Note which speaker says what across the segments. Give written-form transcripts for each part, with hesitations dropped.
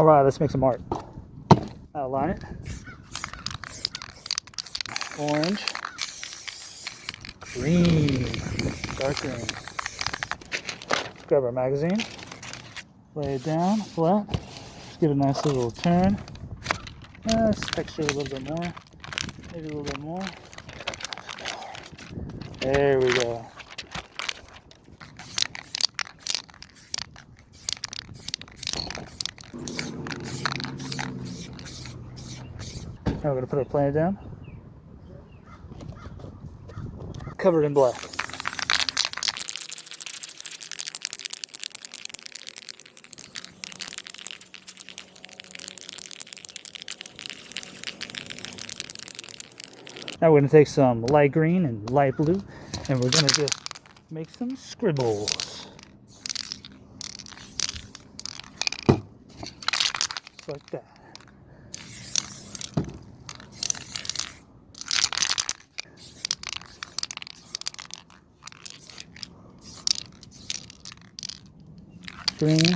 Speaker 1: All right, let's make some art. Outline it. Orange. Green. Dark green. Grab our magazine. Lay it down flat. Just give it a nice little turn. Let's texture it a little bit more. Maybe a little bit more. There we go. Now we're going to put our planet down. Covered in black. Now we're going to take some light green and light blue, and we're going to just make some scribbles. Just like that. Green,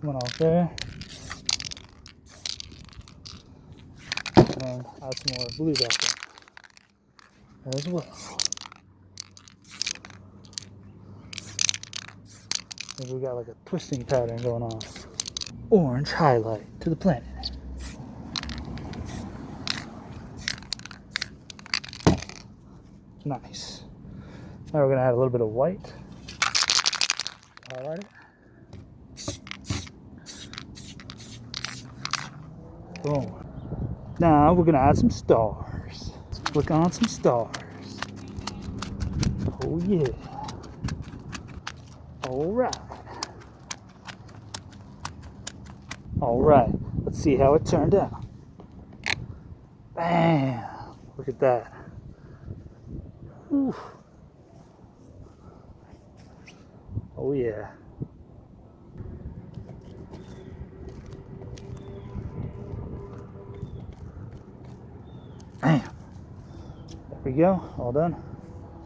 Speaker 1: coming off there. And then add some more blue back there as well. Maybe we got like a twisting pattern going on. Orange highlight to the planet. Nice. Now we're going to add a little bit of white. Highlight it. Boom. Now we're going to add some stars. Let's click on some stars. Oh yeah. Alright. Alright. Let's see how it turned out. Bam. Look at that. Whew. Oh yeah. Bam. There we go. All done.